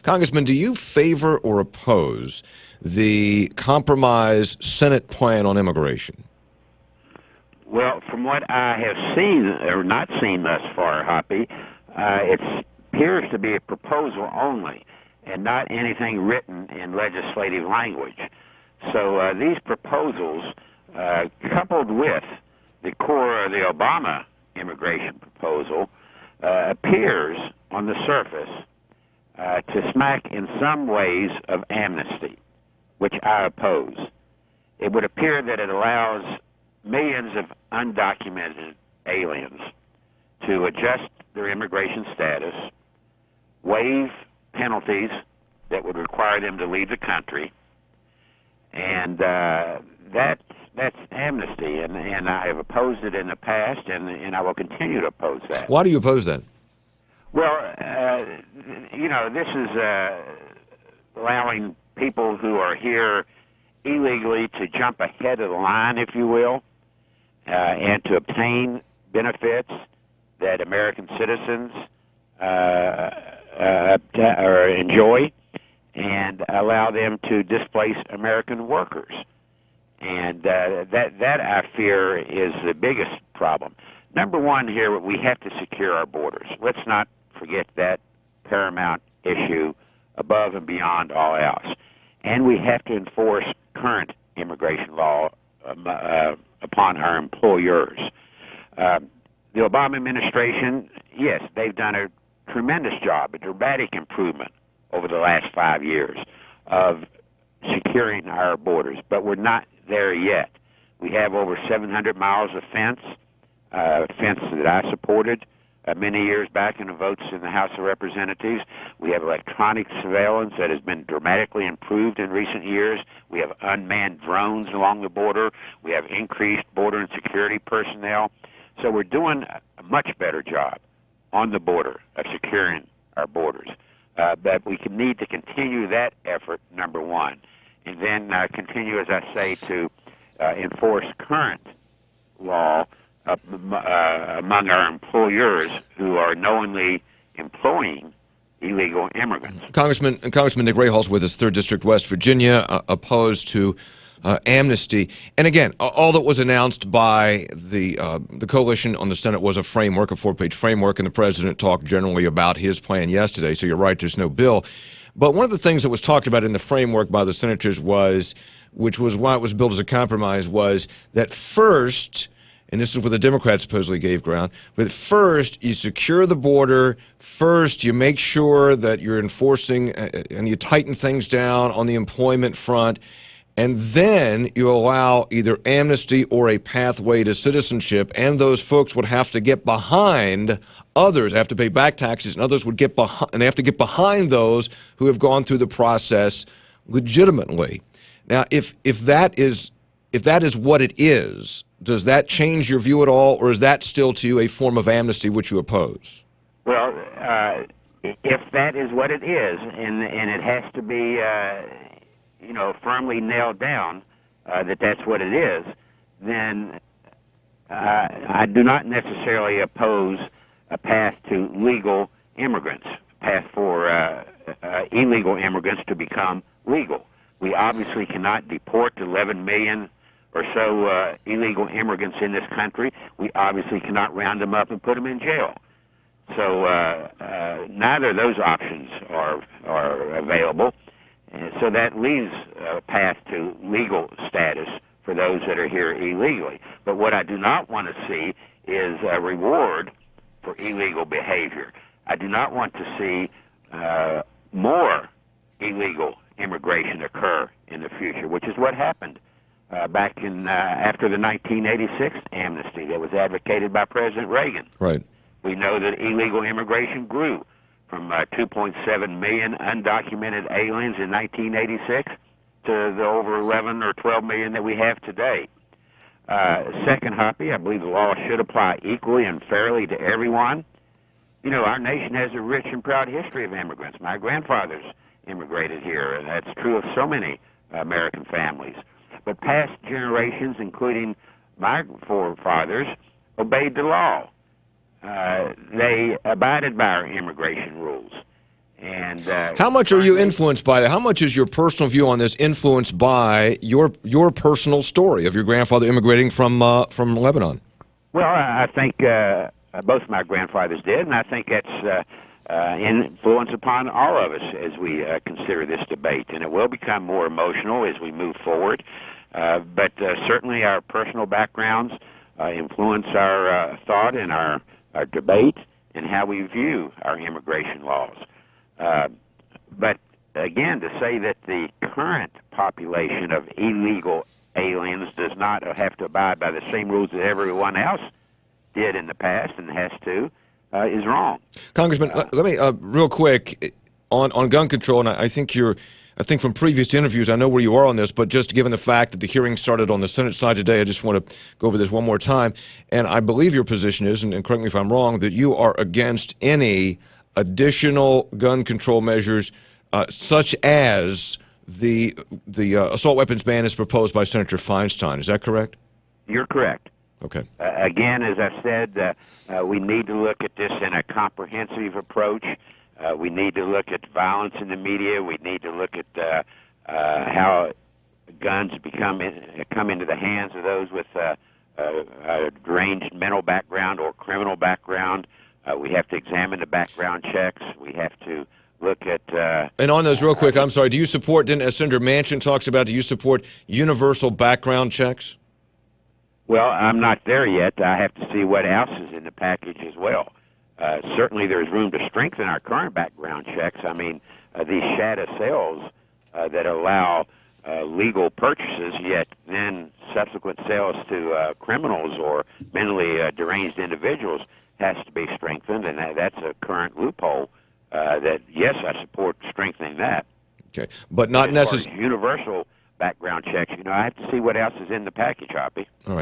Congressman, do you favor or oppose the compromise Senate plan on immigration? Well, from what I have seen, or not seen thus far, Hoppy, it appears to be a proposal only and not anything written in legislative language. So these proposals, coupled with the core of the Obama immigration proposal, appears on the surface to smack in some ways of amnesty, which I oppose. It would appear that it allows millions of undocumented aliens to adjust their immigration status, waive penalties that would require them to leave the country, and that's amnesty, and I have opposed it in the past, and I will continue to oppose that. Why do you oppose that? Well, this is allowing people who are here illegally to jump ahead of the line, if you will, and to obtain benefits that American citizens enjoy, and allow them to displace American workers. And that I fear is the biggest problem. Number one here, we have to secure our borders. Let's not forget that paramount issue above and beyond all else. And we have to enforce current immigration law upon our employers. The Obama administration, yes, they've done a tremendous job, a dramatic improvement over the last 5 years of securing our borders, but we're not there yet. We have over 700 miles of fence that I supported many years back in the votes in the House of Representatives. We have electronic surveillance that has been dramatically improved in recent years. We have unmanned drones along the border. We have increased border and security personnel. So we're doing a much better job on the border of securing our borders. But we need to continue that effort, number one, and then continue, as I say, to enforce current law among our employers who are knowingly employing illegal immigrants. Congressman Nick Rahall's with us, 3rd District, West Virginia, opposed to amnesty. And again, all that was announced by the coalition on the Senate was a framework, a 4-page framework, and the president talked generally about his plan yesterday. So you're right, there's no bill. But one of the things that was talked about in the framework by the senators was, which was why it was billed as a compromise, was that first, and this is where the Democrats supposedly gave ground, but first you secure the border, first you make sure that you're enforcing and you tighten things down on the employment front, and then you allow either amnesty or a pathway to citizenship, and those folks would have to get behind others, have to pay back taxes, and others would get behind, and they have to get behind those who have gone through the process legitimately. Now, if that is what it is, does that change your view at all, or is that still to you a form of amnesty which you oppose? Well, if that is what it is, and it has to be firmly nailed down that that's what it is, then I do not necessarily oppose a path to legal immigrants, a path for illegal immigrants to become legal. We obviously cannot deport 11 million or so illegal immigrants in this country. We obviously cannot round them up and put them in jail. So neither of those options are available. And so that leaves a path to legal status for those that are here illegally. But what I do not want to see is a reward for illegal behavior. I do not want to see more illegal immigration occur in the future, which is what happened back in after the 1986 amnesty that was advocated by President Reagan. Right. We know that illegal immigration grew from 2.7 million undocumented aliens in 1986 to the over 11 or 12 million that we have today. Second, Hoppy, I believe the law should apply equally and fairly to everyone. You know, our nation has a rich and proud history of immigrants. My grandfathers immigrated here, and that's true of so many American families. But past generations, including my forefathers, obeyed the law. They abided by our immigration rules. And how much are you influenced by that? How much is your personal view on this influenced by your personal story of your grandfather immigrating from Lebanon? Well, I think both my grandfathers did, and I think that's influence upon all of us as we consider this debate. And it will become more emotional as we move forward. But certainly our personal backgrounds influence our thought and our debate and how we view our immigration laws. But again, to say that the current population of illegal aliens does not have to abide by the same rules that everyone else did in the past and has to is wrong. Congressman, let me real quick on gun control, and I think from previous interviews, I know where you are on this, but just given the fact that the hearing started on the Senate side today, I just want to go over this one more time. And I believe your position is, and correct me if I'm wrong, that you are against any additional gun control measures such as the assault weapons ban as proposed by Senator Feinstein. Is that correct? You're correct. Okay. Again, as I said, we need to look at this in a comprehensive approach. We need to look at violence in the media. We need to look at how guns come into the hands of those with a deranged mental background or criminal background. We have to examine the background checks. We have to look at... and on those real quick, I'm sorry, do you support, as Senator Manchin talks about, do you support universal background checks? Well, I'm not there yet. I have to see what else is in the package as well. Certainly there's room to strengthen our current background checks. I mean, these shadow sales that allow legal purchases, yet then subsequent sales to criminals or mentally deranged individuals has to be strengthened, and that's a current loophole that, yes, I support strengthening that. Okay, but not necessarily universal background checks. I have to see what else is in the package, Hoppy. All right.